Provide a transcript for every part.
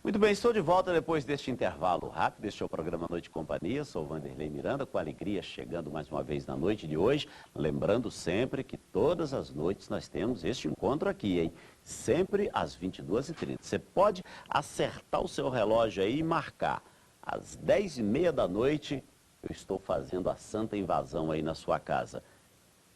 Muito bem, estou de volta depois deste intervalo rápido. Este é o programa Noite e Companhia. Sou Vanderlei Miranda, com alegria chegando mais uma vez na noite de hoje. Lembrando sempre que todas as noites nós temos este encontro aqui, hein? Sempre às 22h30. Você pode acertar o seu relógio aí e marcar. Às 10h30 da noite eu estou fazendo a santa invasão aí na sua casa.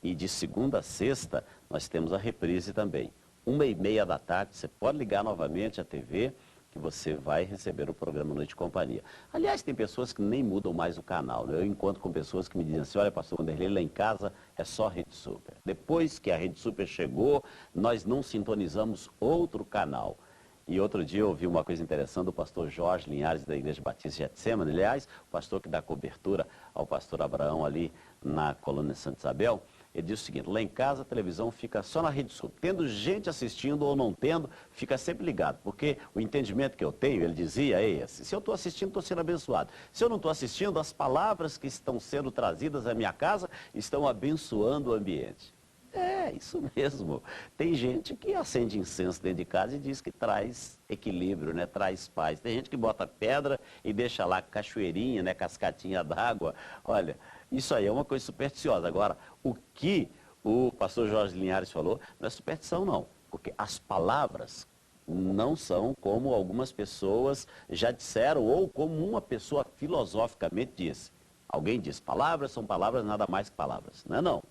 E de segunda a sexta nós temos a reprise também. 1h30 da tarde, você pode ligar novamente a TV, que você vai receber o programa Noite e Companhia. Aliás, tem pessoas que nem mudam mais o canal, né? Eu encontro com pessoas que me dizem assim, olha, pastor Vanderlei, lá em casa é só Rede Super. Depois que a Rede Super chegou, nós não sintonizamos outro canal. E outro dia eu ouvi uma coisa interessante do pastor Jorge Linhares, da Igreja Batista de Getsemane, aliás, o pastor que dá cobertura ao pastor Abraão ali na colônia Santa Isabel. Ele diz o seguinte, lá em casa a televisão fica só na Rede Sul. Tendo gente assistindo ou não tendo, fica sempre ligado. Porque o entendimento que eu tenho, ele dizia, é esse. Se eu estou assistindo, estou sendo abençoado. Se eu não estou assistindo, as palavras que estão sendo trazidas à minha casa estão abençoando o ambiente. É, isso mesmo. Tem gente que acende incenso dentro de casa e diz que traz equilíbrio, né? Traz paz. Tem gente que bota pedra e deixa lá cachoeirinha, né? Cascatinha d'água. Olha, isso aí é uma coisa supersticiosa. Agora, o que o pastor Jorge Linhares falou não é superstição, não. Porque as palavras não são como algumas pessoas já disseram ou como uma pessoa filosoficamente disse. Alguém diz, palavras são palavras, nada mais que palavras. Não é não.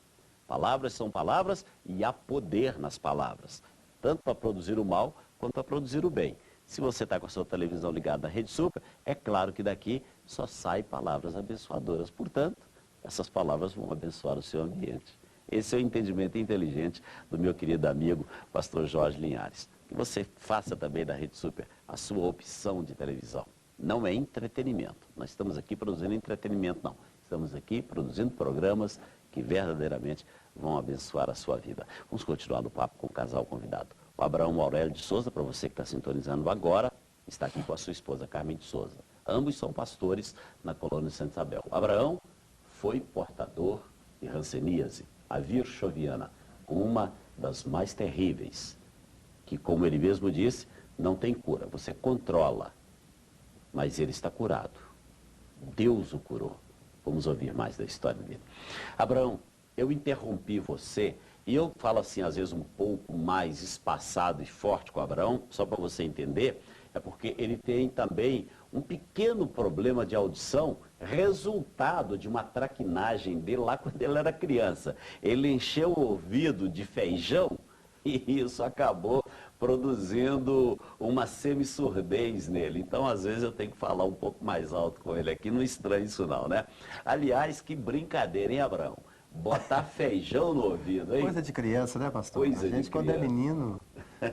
Palavras são palavras e há poder nas palavras, tanto para produzir o mal quanto para produzir o bem. Se você está com a sua televisão ligada na Rede Super, é claro que daqui só saem palavras abençoadoras. Portanto, essas palavras vão abençoar o seu ambiente. Esse é o entendimento inteligente do meu querido amigo, pastor Jorge Linhares. Que você faça também da Rede Super a sua opção de televisão. Não é entretenimento. Nós estamos aqui produzindo entretenimento, não. Estamos aqui produzindo programas que verdadeiramente vão abençoar a sua vida. Vamos continuar no papo com o casal convidado. O Abraão Aurélio de Souza, para você que está sintonizando agora, está aqui com a sua esposa, Carmen de Souza. Ambos são pastores na colônia Santa Isabel. O Abraão foi portador de hanseníase, a virchoviana, uma das mais terríveis, que, como ele mesmo disse, não tem cura. Você controla, mas ele está curado. Deus o curou. Vamos ouvir mais da história dele. Abraão, eu interrompi você, e eu falo assim, às vezes, um pouco mais espaçado e forte com o Abraão, só para você entender, é porque ele tem também um pequeno problema de audição, resultado de uma traquinagem dele lá quando ele era criança. Ele encheu o ouvido de feijão, e isso acabou produzindo uma semissurdez nele. Então, às vezes, eu tenho que falar um pouco mais alto com ele aqui, não estranha isso não, né? Aliás, que brincadeira, hein, Abraão? Botar feijão no ouvido, hein? Coisa de criança, né, pastor? Coisa a gente, de quando é criança. menino,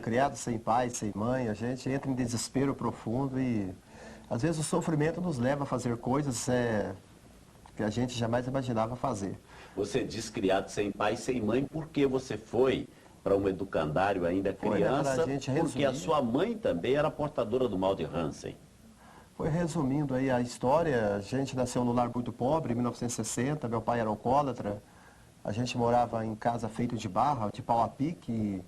criado sem pai, sem mãe, a gente entra em desespero profundo e, às vezes, o sofrimento nos leva a fazer coisas que a gente jamais imaginava fazer. Você diz criado sem pai, sem mãe, porque você foi para um educandário ainda criança, pra gente porque a resumir. sua mãe também era portadora do mal de Hansen. Foi resumindo aí a história, a gente nasceu num lar muito pobre, em 1960, meu pai era alcoólatra, a gente morava em casa feita de barra, de pau a pique,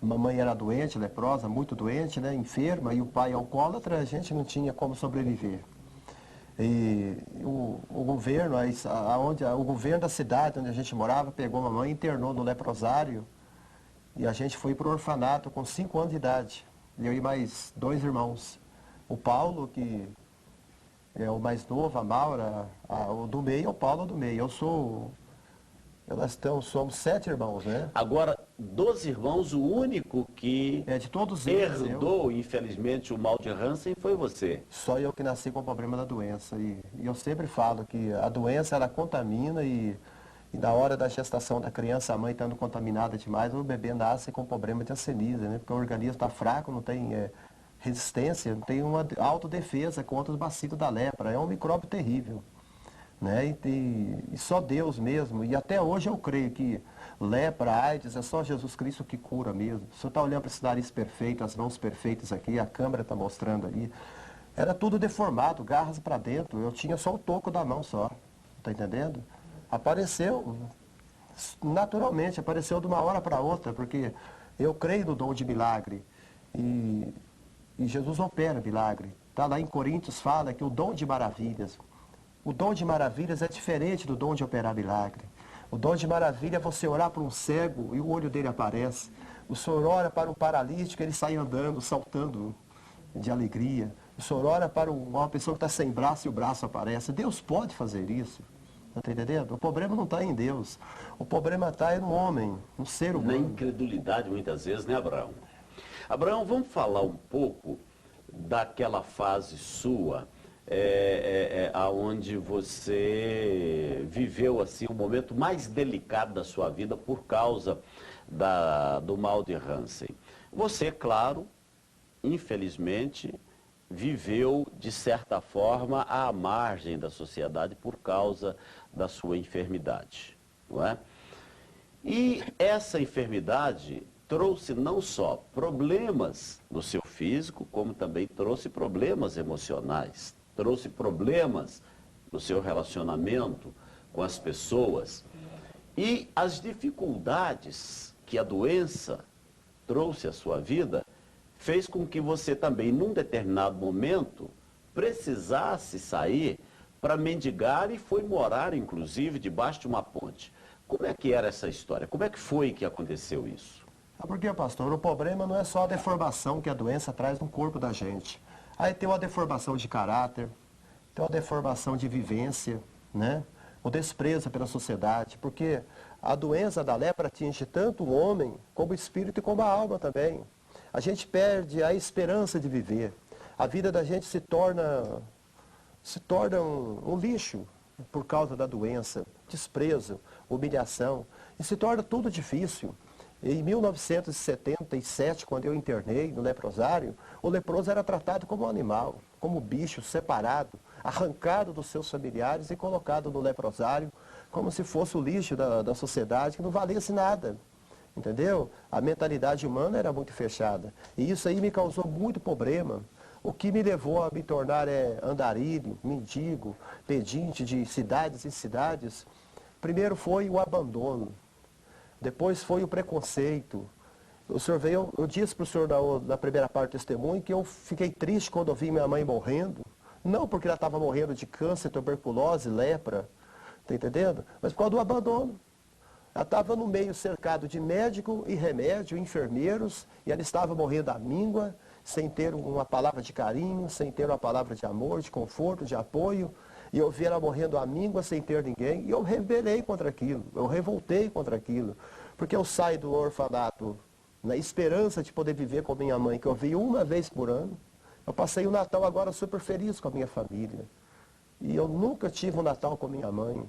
mamãe era doente, leprosa, muito doente, né, enferma, e o pai alcoólatra, a gente não tinha como sobreviver. E o governo, o governo da cidade onde a gente morava, pegou a mamãe, internou no leprosário, e a gente foi para o orfanato com 5 anos de idade, eu e mais 2 irmãos. O Paulo, que é o mais novo, a Maura, o do meio é o Paulo do meio. Somos 7 irmãos, né? Agora, dos irmãos, o único que De todos eles, herdou, infelizmente, o mal de Hansen foi você. só eu que nasci com o problema da doença. E eu sempre falo que a doença, ela contamina e na hora da gestação da criança, a mãe estando contaminada demais, o bebê nasce com problema de hanseníase, né? Porque o organismo está fraco, não tem resistência, não tem uma autodefesa contra os bacilos da lepra. É um micróbio terrível, né? E só Deus mesmo. E até hoje eu creio que lepra, AIDS, é só Jesus Cristo que cura mesmo. O senhor está olhando para esse nariz perfeito, as mãos perfeitas aqui, a câmera está mostrando ali. Era tudo deformado, garras para dentro. Eu tinha só o toco da mão só, tá entendendo? Apareceu, naturalmente, apareceu de uma hora para outra, porque eu creio no dom de milagre. E E Jesus opera milagre. Está lá em Coríntios, fala que o dom de maravilhas. O dom de maravilhas é diferente do dom de operar milagre. O dom de maravilha é você orar para um cego e o olho dele aparece. O senhor ora para um paralítico, ele sai andando, saltando de alegria. O senhor ora para uma pessoa que está sem braço e o braço aparece. Deus pode fazer isso. Está entendendo? O problema não está em Deus. O problema está no homem, no ser humano. Na incredulidade, muitas vezes, né, Abraão? Abraão, vamos falar um pouco daquela fase sua, aonde você viveu assim o momento mais delicado da sua vida por causa do mal de Hansen. Você, claro, infelizmente, viveu, de certa forma, à margem da sociedade por causa da sua enfermidade, não é? E essa enfermidade trouxe não só problemas no seu físico, como também trouxe problemas emocionais, trouxe problemas no seu relacionamento com as pessoas. E as dificuldades que a doença trouxe à sua vida fez com que você também, num determinado momento, precisasse sair para mendigar e foi morar, inclusive, debaixo de uma ponte. Como é que era essa história? Como é que foi que aconteceu isso? Porque, pastor, o problema não é só a deformação que a doença traz no corpo da gente. Aí tem uma deformação de caráter, tem uma deformação de vivência, né? O desprezo pela sociedade, porque a doença da lepra atinge tanto o homem, como o espírito e como a alma também. A gente perde a esperança de viver. A vida da gente se torna um lixo por causa da doença, desprezo, humilhação, e se torna tudo difícil. Em 1977, quando eu internei no leprosário, o leproso era tratado como um animal, como bicho, separado, arrancado dos seus familiares e colocado no leprosário como se fosse o lixo da sociedade, que não valesse nada. Entendeu? A mentalidade humana era muito fechada. E isso aí me causou muito problema. O que me levou a me tornar andarilho, mendigo, pedinte de cidades em cidades, primeiro foi o abandono. Depois foi o preconceito. O senhor veio, eu disse para o senhor na primeira parte do testemunho que eu fiquei triste quando eu vi minha mãe morrendo. Não porque ela estava morrendo de câncer, tuberculose, lepra, tá entendendo? Mas por causa do abandono. Ela estava no meio cercado de médico e remédio, enfermeiros, e ela estava morrendo à míngua, sem ter uma palavra de carinho, sem ter uma palavra de amor, de conforto, de apoio. E eu vi ela morrendo à míngua sem ter ninguém, e eu rebelei contra aquilo, eu revoltei contra aquilo. Porque eu saio do orfanato na esperança de poder viver com a minha mãe, que eu vi uma vez por ano. Eu passei o Natal agora super feliz com a minha família. E eu nunca tive um Natal com a minha mãe.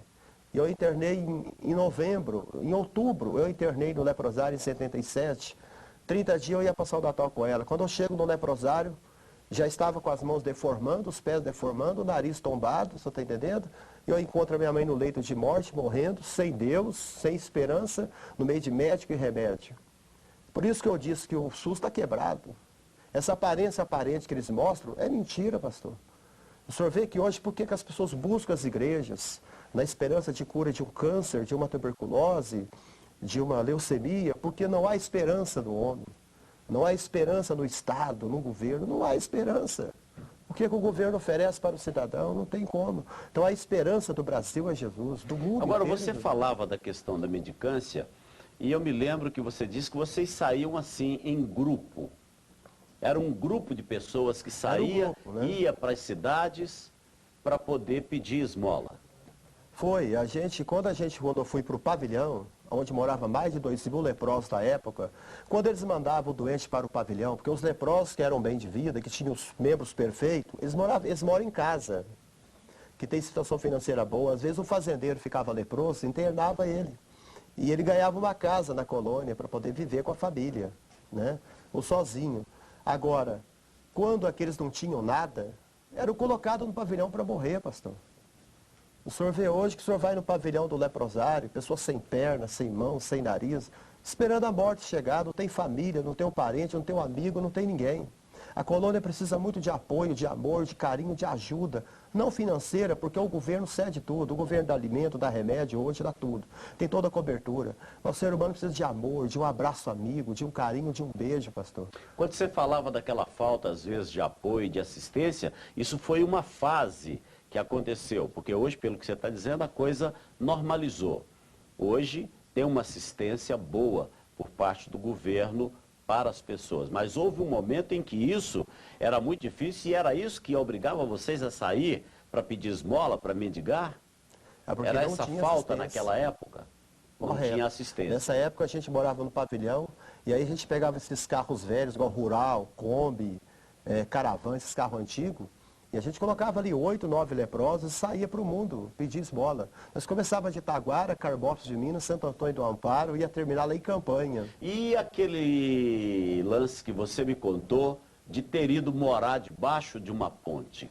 E eu internei em novembro, em outubro, eu internei no leprosário em 77. 30 dias eu ia passar o Natal com ela. Quando eu chego no leprosário, já estava com as mãos deformando, os pés deformando, o nariz tombado, você está entendendo? E eu encontro a minha mãe no leito de morte, morrendo, sem Deus, sem esperança, no meio de médico e remédio. Por isso que eu disse que o SUS está quebrado. Essa aparência aparente que eles mostram é mentira, pastor. O senhor vê que hoje, por que as pessoas buscam as igrejas na esperança de cura de um câncer, de uma tuberculose, de uma leucemia? Porque não há esperança no homem. Não há esperança no Estado, no governo, não há esperança. O que o governo oferece para o cidadão? Não tem como. Então a esperança do Brasil é Jesus, do mundo Agora, inteiro. você falava da questão da mendicância, e eu me lembro que você disse que vocês saíam assim em grupo. Era um grupo de pessoas que saía, né? Ia para as cidades para poder pedir esmola. Foi, quando eu fui para o pavilhão, onde morava mais de 2.000 leprosos na época, quando eles mandavam o doente para o pavilhão, porque os leprosos que eram bem de vida, que tinham os membros perfeitos, eles moram em casa, que tem situação financeira boa. Às vezes o fazendeiro ficava leproso, internava ele. E ele ganhava uma casa na colônia para poder viver com a família, né? Ou sozinho. Agora, quando aqueles não tinham nada, eram colocados no pavilhão para morrer, pastor. O senhor vê hoje que o senhor vai no pavilhão do leprosário, pessoas sem perna, sem mão, sem nariz, esperando a morte chegar, não tem família, não tem um parente, não tem um amigo, não tem ninguém. A colônia precisa muito de apoio, de amor, de carinho, de ajuda. Não financeira, porque o governo cede tudo. O governo dá alimento, dá remédio, hoje dá tudo. Tem toda a cobertura. Mas o ser humano precisa de amor, de um abraço amigo, de um carinho, de um beijo, pastor. Quando você falava daquela falta, às vezes, de apoio, de assistência, isso foi uma fase que aconteceu, porque hoje, pelo que você está dizendo, a coisa normalizou. Hoje tem uma assistência boa por parte do governo para as pessoas, mas houve um momento em que isso era muito difícil e era isso que obrigava vocês a sair para pedir esmola, para mendigar? Era essa falta naquela época? Não tinha assistência. Nessa época a gente morava no pavilhão e aí a gente pegava esses carros velhos, igual Rural, Kombi, Caravan, esses carros antigos, e a gente colocava ali 8, 9 leprosos e saía para o mundo pedir esmola. Nós começávamos de Itaguara, Carbópolis de Minas, Santo Antônio do Amparo, ia terminar lá em Campanha. E aquele lance que você me contou de ter ido morar debaixo de uma ponte?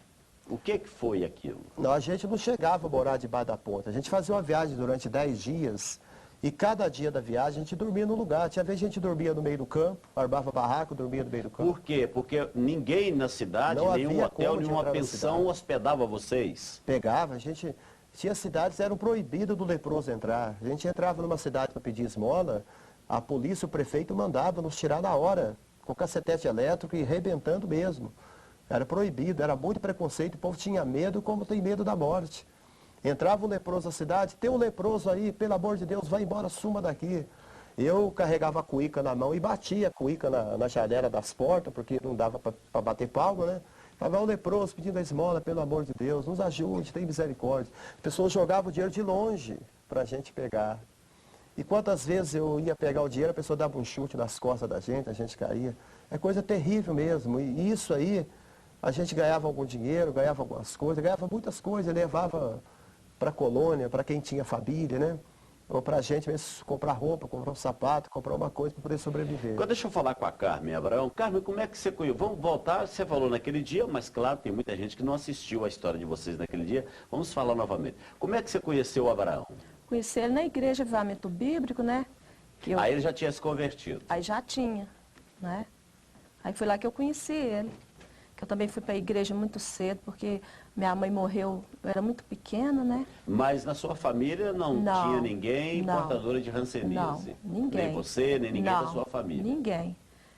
O que foi aquilo? Não, a gente não chegava a morar debaixo da ponte. A gente fazia uma viagem durante 10 dias e cada dia da viagem a gente dormia num lugar. Tinha vez a gente dormia no meio do campo, armava barraco, dormia no meio do campo. Por quê? Porque ninguém na cidade, nenhum hotel, nenhuma pensão hospedava vocês. Pegava, a gente... Tinha cidades que eram proibidas do leproso entrar. A gente entrava numa cidade para pedir esmola, a polícia, o prefeito mandava nos tirar na hora, com cacetete elétrico e arrebentando mesmo. Era proibido, era muito preconceito, o povo tinha medo como tem medo da morte. Entrava um leproso na cidade, tem um leproso aí, pelo amor de Deus, vai embora, suma daqui. Eu carregava a cuíca na mão e batia a cuíca na janela das portas, porque não dava para bater palma, né? Falava, o leproso pedindo a esmola, pelo amor de Deus, nos ajude, tem misericórdia. As pessoas jogavam o dinheiro de longe para a gente pegar. E quantas vezes eu ia pegar o dinheiro, a pessoa dava um chute nas costas da gente, a gente caía. É coisa terrível mesmo. E isso aí, a gente ganhava algum dinheiro, ganhava algumas coisas, ganhava muitas coisas, levava para a colônia, para quem tinha família, né? Ou para a gente mesmo comprar roupa, comprar um sapato, comprar uma coisa para poder sobreviver. Agora deixa eu falar com a Carmen Abraão. Carmen, como é que você conheceu? Vamos voltar, você falou naquele dia, mas claro, tem muita gente que não assistiu a história de vocês naquele dia. Vamos falar novamente. Como é que você conheceu o Abraão? Conheci ele na igreja Avivamento Bíblico, né? Aí ele já tinha se convertido? Aí já tinha, né? Aí foi lá que eu conheci ele. Que eu também fui para a igreja muito cedo, porque minha mãe morreu, eu era muito pequena, né? Mas na sua família não tinha ninguém portadora de hanseníase? Não, ninguém. Nem você, nem ninguém da sua família? Ninguém.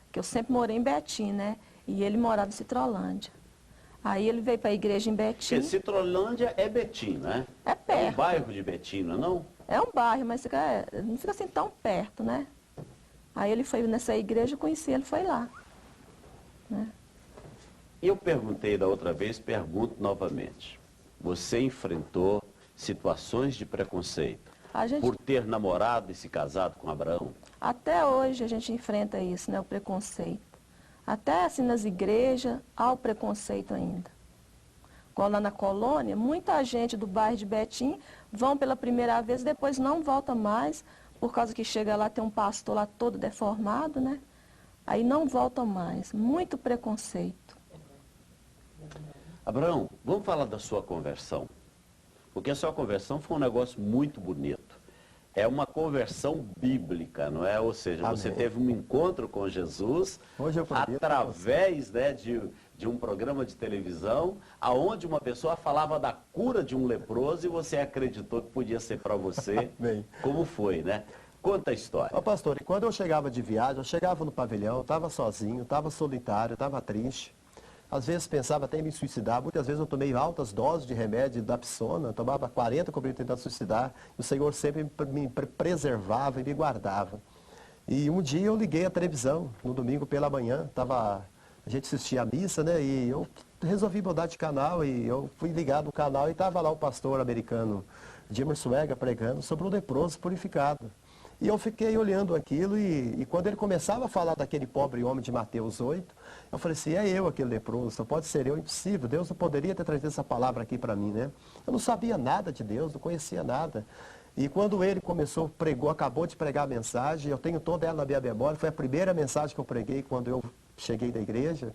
Porque eu sempre morei em Betim, né? E ele morava em Citrolândia. Aí ele veio para a igreja em Betim. Porque Citrolândia é Betim, né? É perto. É um bairro de Betim, não é não? É um bairro, mas não fica assim tão perto, né? Aí ele foi nessa igreja, eu conheci ele, foi lá. Né? Eu perguntei da outra vez, pergunto novamente. Você enfrentou situações de preconceito por ter namorado e se casado com Abraão? Até hoje a gente enfrenta isso, né? O preconceito. Até assim nas igrejas há o preconceito ainda. Igual lá na colônia, muita gente do bairro de Betim vão pela primeira vez, depois não volta mais, por causa que chega lá, tem um pastor lá todo deformado, né? Aí não volta mais. Muito preconceito. Abraão, vamos falar da sua conversão. Porque a sua conversão foi um negócio muito bonito. É uma conversão bíblica, não é? Ou seja, Amém. Você teve um encontro com Jesus através, né, de um programa de televisão, aonde uma pessoa falava da cura de um leproso e você acreditou que podia ser para você. Como foi, né? Conta a história. Ó, pastor, e quando eu chegava de viagem, eu chegava no pavilhão, estava sozinho, estava solitário, estava triste. Às vezes pensava até em me suicidar, muitas vezes eu tomei altas doses de remédio da Dapsona, tomava 40 comigo tentando suicidar, e o Senhor sempre me preservava e me guardava. E um dia eu liguei a televisão, no domingo pela manhã, a gente assistia a missa, né, e eu resolvi mudar de canal, e eu fui ligado no canal e estava lá o pastor americano Jim Swagger pregando sobre o leproso purificado. E eu fiquei olhando aquilo e quando ele começava a falar daquele pobre homem de Mateus 8, eu falei assim, é eu aquele leproso, só pode ser eu, impossível, Deus não poderia ter trazido essa palavra aqui para mim, né? Eu não sabia nada de Deus, não conhecia nada. E quando ele começou, pregou, acabou de pregar a mensagem, eu tenho toda ela na minha memória, foi a primeira mensagem que eu preguei quando eu cheguei da igreja.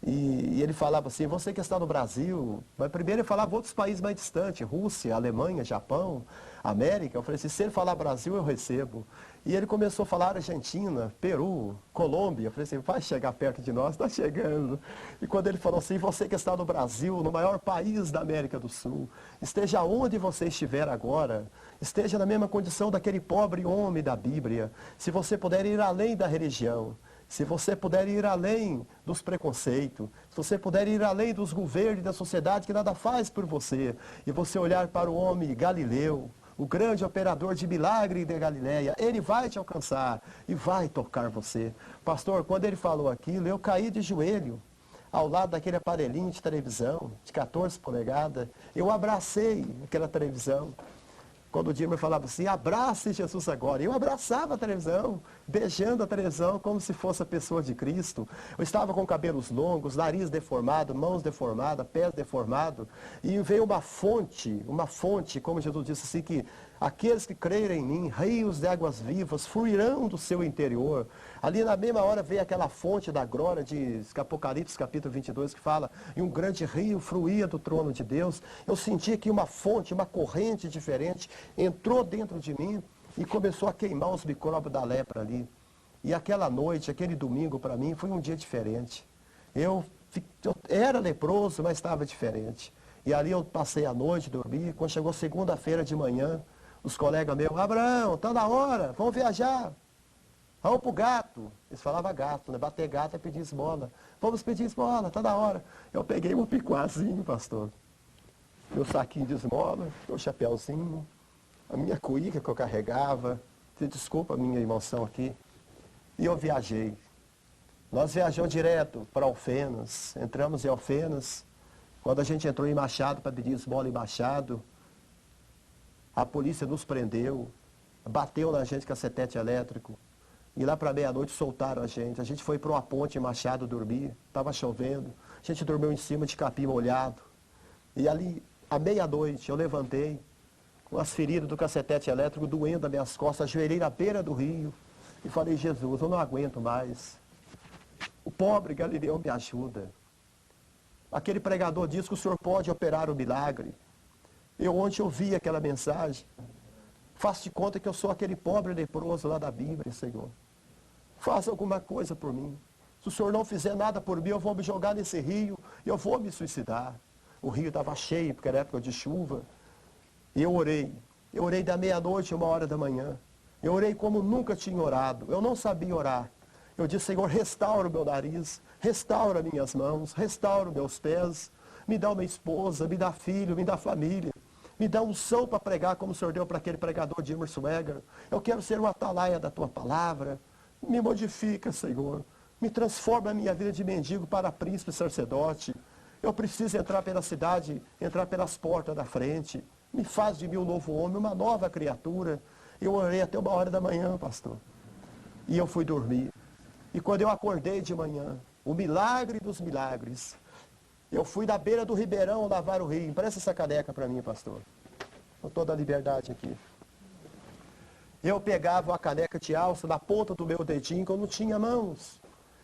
E ele falava assim, você que está no Brasil, mas primeiro ele falava outros países mais distantes, Rússia, Alemanha, Japão, América. Eu falei assim, se ele falar Brasil, eu recebo. E ele começou a falar Argentina, Peru, Colômbia. Eu falei assim, vai chegar perto de nós, está chegando. E quando ele falou assim, você que está no Brasil, no maior país da América do Sul, esteja onde você estiver agora, esteja na mesma condição daquele pobre homem da Bíblia, se você puder ir além da religião, se você puder ir além dos preconceitos, se você puder ir além dos governos e da sociedade que nada faz por você, e você olhar para o homem Galileu, o grande operador de milagre de Galileia, ele vai te alcançar e vai tocar você. Pastor, quando ele falou aquilo, eu caí de joelho ao lado daquele aparelhinho de televisão, de 14 polegadas, eu abracei aquela televisão. Quando o Dilma falava assim, abrace Jesus agora. Eu abraçava a televisão, beijando a televisão como se fosse a pessoa de Cristo. Eu estava com cabelos longos, nariz deformado, mãos deformadas, pés deformados. E veio uma fonte, como Jesus disse assim, que aqueles que crerem em mim, rios de águas vivas, fluirão do seu interior. Ali na mesma hora veio aquela fonte da glória de Apocalipse capítulo 22, que fala, e um grande rio fluía do trono de Deus. Eu senti que uma fonte, uma corrente diferente, entrou dentro de mim e começou a queimar os micróbios da lepra ali. E aquela noite, aquele domingo para mim, foi um dia diferente. Eu era leproso, mas estava diferente. E ali eu passei a noite, dormi. Quando chegou segunda-feira de manhã, os colegas meus, Abraão, está na hora, vamos viajar. Vamos pro gato. Eles falavam gato, né? Bater gato é pedir esmola. Vamos pedir esmola, está na hora. Eu peguei um picuazinho, pastor. Meu saquinho de esmola, meu chapéuzinho, a minha cuíca que eu carregava. Você desculpa a minha emoção aqui. E eu viajei. Nós viajamos direto para Alfenas. Entramos em Alfenas. Quando a gente entrou em Machado para pedir esmola em Machado, a polícia nos prendeu, bateu na gente com cacetete elétrico. E lá para meia-noite soltaram a gente. A gente foi para uma ponte em Machado dormir. Estava chovendo. A gente dormiu em cima de capim molhado. E ali, à meia-noite, eu levantei, com as feridas do cacetete elétrico doendo as minhas costas, ajoelhei na beira do rio e falei, Jesus, eu não aguento mais. O pobre Galileu me ajuda. Aquele pregador diz que o Senhor pode operar o milagre. Eu ontem ouvi aquela mensagem. Faça de conta que eu sou aquele pobre leproso lá da Bíblia, Senhor. Faça alguma coisa por mim. Se o Senhor não fizer nada por mim, eu vou me jogar nesse rio e eu vou me suicidar. O rio estava cheio, porque era época de chuva. E eu orei. Eu orei da meia-noite a 1h da manhã. Eu orei como nunca tinha orado. Eu não sabia orar. Eu disse, Senhor, restaura o meu nariz, restaura minhas mãos, restaura meus pés. Me dá uma esposa, me dá filho, me dá família. Me dá unção para pregar como o Senhor deu para aquele pregador de Emerson Weger. Eu quero ser uma atalaia da tua palavra. Me modifica, Senhor. Me transforma a minha vida de mendigo para príncipe sacerdote. Eu preciso entrar pela cidade, entrar pelas portas da frente. Me faz de mim um novo homem, uma nova criatura. Eu orei até 1h da manhã, pastor. E eu fui dormir. E quando eu acordei de manhã, o milagre dos milagres, eu fui da beira do Ribeirão lavar o rio. Empresta essa caneca para mim, pastor. Com toda a liberdade aqui. Eu pegava a caneca de alça na ponta do meu dedinho, que eu não tinha mãos.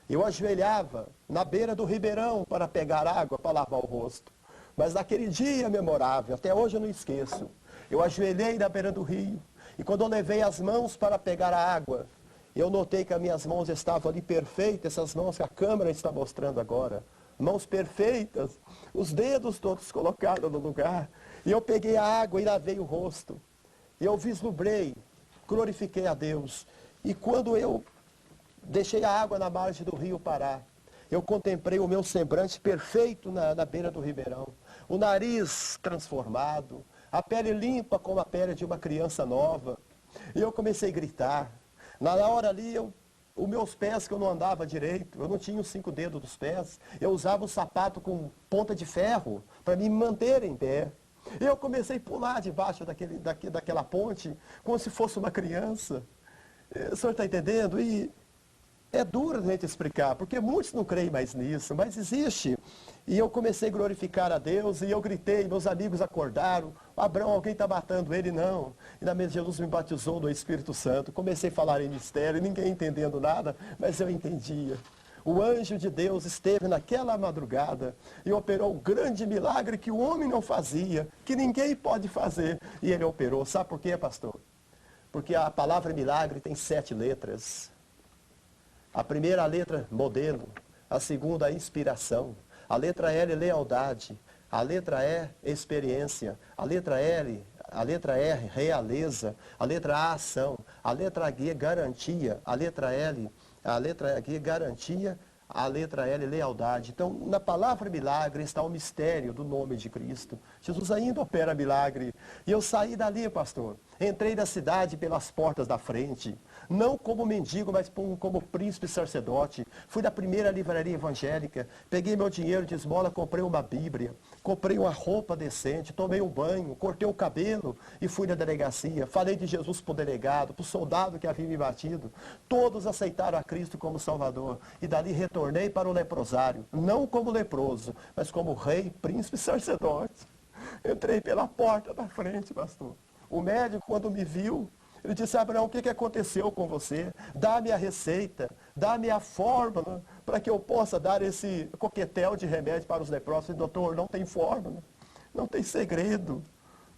Eu ajoelhava na beira do Ribeirão para pegar água, para lavar o rosto. Mas naquele dia memorável, até hoje eu não esqueço, eu ajoelhei na beira do rio. E quando eu levei as mãos para pegar a água, eu notei que as minhas mãos estavam ali perfeitas, essas mãos que a câmera está mostrando agora. Mãos perfeitas, os dedos todos colocados no lugar. E eu peguei a água e lavei o rosto. E eu vislumbrei, glorifiquei a Deus. E quando eu deixei a água na margem do rio parar, eu contemplei o meu semblante perfeito na beira do ribeirão. O nariz transformado, a pele limpa como a pele de uma criança nova. E eu comecei a gritar. Na hora ali, os meus pés que eu não andava direito, eu não tinha os 5 dedos dos pés, eu usava um sapato com ponta de ferro para me manter em pé. Eu comecei a pular debaixo daquela ponte, como se fosse uma criança. O senhor está entendendo? E é duro a gente explicar, porque muitos não creem mais nisso, mas existe. E eu comecei a glorificar a Deus, e eu gritei, meus amigos acordaram, Abraão, alguém está matando ele? Não. E na mesa Jesus me batizou no Espírito Santo, comecei a falar em mistério, ninguém entendendo nada, mas eu entendia. O anjo de Deus esteve naquela madrugada e operou um grande milagre que o homem não fazia, que ninguém pode fazer. E ele operou. Sabe por quê, pastor? Porque a palavra milagre tem 7 letras. A primeira, a letra modelo. A segunda, a inspiração. A letra L, lealdade. A letra E, experiência. A letra R, realeza. A letra A, ação. A letra G, garantia. A letra G, garantia. A letra L, lealdade. Então, na palavra milagre está o mistério do nome de Cristo. Jesus ainda opera milagre. E eu saí dali, pastor. Entrei da cidade pelas portas da frente. Não como mendigo, mas como príncipe sacerdote. Fui da primeira livraria evangélica. Peguei meu dinheiro de esmola, comprei uma Bíblia. Comprei uma roupa decente, tomei um banho, cortei o cabelo e fui na delegacia. Falei de Jesus para o delegado, para o soldado que havia me batido. Todos aceitaram a Cristo como Salvador. E dali retornei para o leprosário. Não como leproso, mas como rei, príncipe sacerdote. Entrei pela porta da frente, pastor. O médico, quando me viu, ele disse: Abraão, o que aconteceu com você? Dá-me a receita, dá-me a fórmula para que eu possa dar esse coquetel de remédio para os leprosos. Doutor, não tem fórmula, não tem segredo,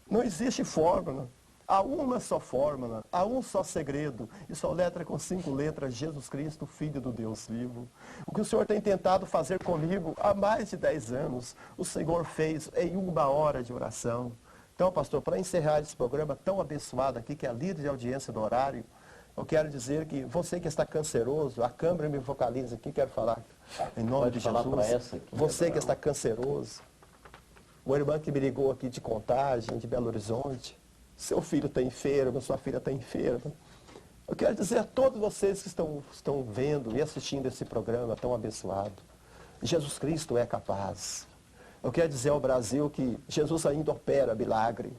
não existe fórmula. Há uma só fórmula, há um só segredo, e só letra com 5 letras: Jesus Cristo, Filho do Deus vivo. O que o Senhor tem tentado fazer comigo há mais de 10 anos, o Senhor fez em 1 hora de oração. Então, pastor, para encerrar esse programa tão abençoado aqui, que é a líder de audiência do horário, eu quero dizer que você que está canceroso, a câmera me focaliza aqui, quero falar em nome de Jesus. Você que está canceroso, uma irmã que me ligou aqui de Contagem, de Belo Horizonte, seu filho está enfermo, sua filha está enferma. Eu quero dizer a todos vocês que estão vendo e assistindo esse programa tão abençoado, Jesus Cristo é capaz. Eu quero dizer ao Brasil que Jesus ainda opera milagre.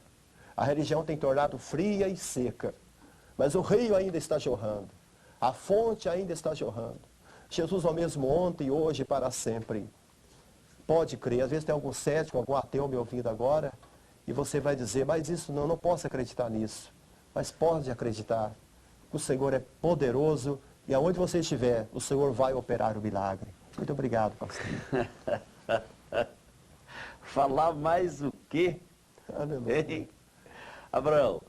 A religião tem tornado fria e seca, mas o rio ainda está jorrando. A fonte ainda está jorrando. Jesus é o mesmo ontem, hoje e para sempre. Pode crer. Às vezes tem algum cético, algum ateu me ouvindo agora, e você vai dizer: mas isso não posso acreditar nisso. Mas pode acreditar que o Senhor é poderoso e aonde você estiver, o Senhor vai operar o milagre. Muito obrigado, pastor. Falar mais o quê? Aleluia. Abraão,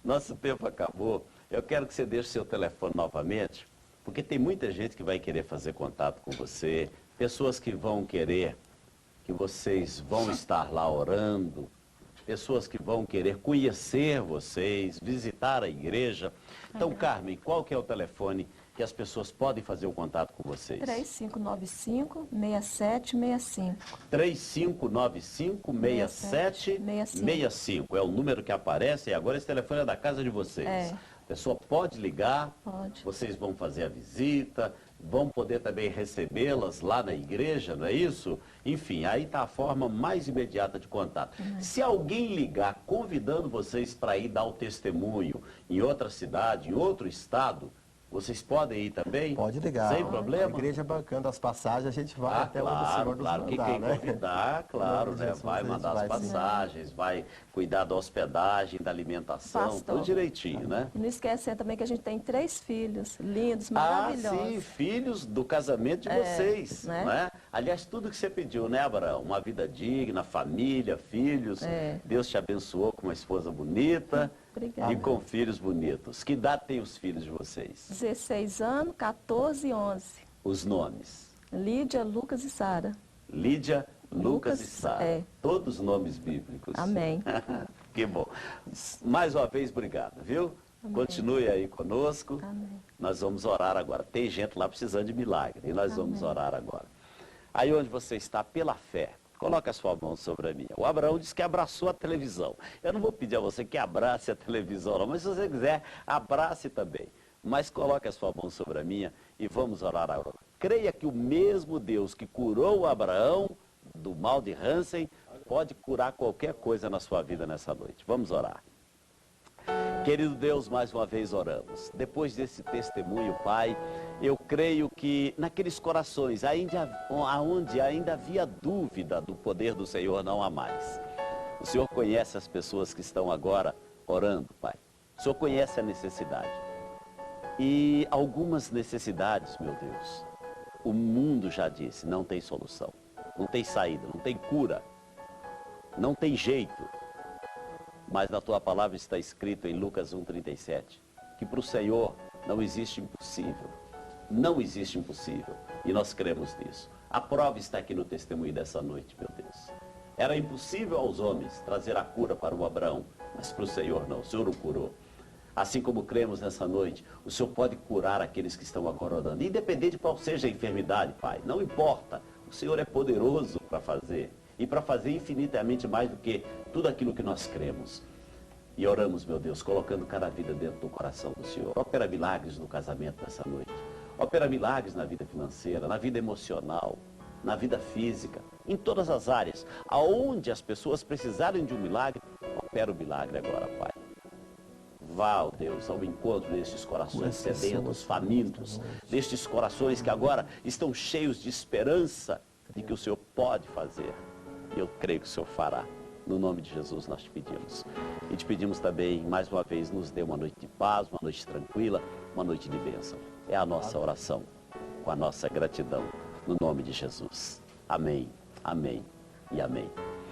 nosso tempo acabou. Eu quero que você deixe seu telefone novamente, porque tem muita gente que vai querer fazer contato com você, pessoas que vão querer que vocês vão estar lá orando, pessoas que vão querer conhecer vocês, visitar a igreja. Então, Carmen, qual que é o telefone que as pessoas podem fazer o contato com vocês? 3595-6765. 3595-6765. É o número que aparece e agora esse telefone é da casa de vocês. A pessoa pode ligar, vocês vão fazer a visita, vão poder também recebê-las lá na igreja, não é isso? Enfim, aí está a forma mais imediata de contato. Se alguém ligar convidando vocês para ir dar o testemunho em outra cidade, em outro estado, vocês podem ir também? Pode ligar. Sem problema? A igreja bancando as passagens, a gente vai até onde o Senhor nos mandar, que quem convidar, claro, né? Vai mandar as passagens, vai cuidar da hospedagem, da alimentação, Pastor, tudo direitinho, né? Não esquece também que a gente tem 3 filhos lindos, maravilhosos. Ah, sim, filhos do casamento de vocês, né? Aliás, tudo que você pediu, né, Abraão? Uma vida digna, família, filhos. Deus te abençoou com uma esposa bonita. Obrigada. E com filhos bonitos. Que idade tem os filhos de vocês? 16 anos, 14 e 11. Os nomes? Lídia, Lucas e Sara. Lídia, Lucas e Sara. Todos nomes bíblicos. Amém. Que bom. Mais uma vez, obrigado, viu? Amém. Continue aí conosco. Amém. Nós vamos orar agora. Tem gente lá precisando de milagre. E nós vamos orar agora. Aí onde você está, pela fé, coloque a sua mão sobre a minha. O Abraão disse que abraçou a televisão. Eu não vou pedir a você que abrace a televisão, não, mas se você quiser, abrace também. Mas coloque a sua mão sobre a minha e vamos orar agora. Creia que o mesmo Deus que curou o Abraão do mal de Hansen pode curar qualquer coisa na sua vida nessa noite. Vamos orar. Querido Deus, mais uma vez oramos. Depois desse testemunho, Pai, eu creio que naqueles corações, onde ainda havia dúvida do poder do Senhor, não há mais. O Senhor conhece as pessoas que estão agora orando, Pai. O Senhor conhece a necessidade. E algumas necessidades, meu Deus, O mundo já disse, não tem solução, não tem saída, não tem cura, não tem jeito. Mas na tua palavra está escrito em Lucas 1,37, que para o Senhor não existe impossível. Não existe impossível. E nós cremos nisso. A prova está aqui no testemunho dessa noite, meu Deus. Era impossível aos homens trazer a cura para o Abraão, mas para o Senhor não, o Senhor o curou. Assim como cremos nessa noite, o Senhor pode curar aqueles que estão agora orando. Independente de qual seja a enfermidade, Pai, não importa. O Senhor é poderoso para fazer. E para fazer infinitamente mais do que tudo aquilo que nós cremos. E oramos, meu Deus, colocando cada vida dentro do coração do Senhor. Opera milagres no casamento nessa noite. Opera milagres na vida financeira, na vida emocional, na vida física, em todas as áreas. Aonde as pessoas precisarem de um milagre, opera o milagre agora, Pai. Vá, ó Deus, ao encontro destes corações sedentos, famintos, destes corações que agora estão cheios de esperança de que o Senhor pode fazer. E eu creio que o Senhor fará. No nome de Jesus nós te pedimos. E te pedimos também, mais uma vez, nos dê uma noite de paz, uma noite tranquila, uma noite de bênção. É a nossa oração, com a nossa gratidão, no nome de Jesus. Amém, amém e amém.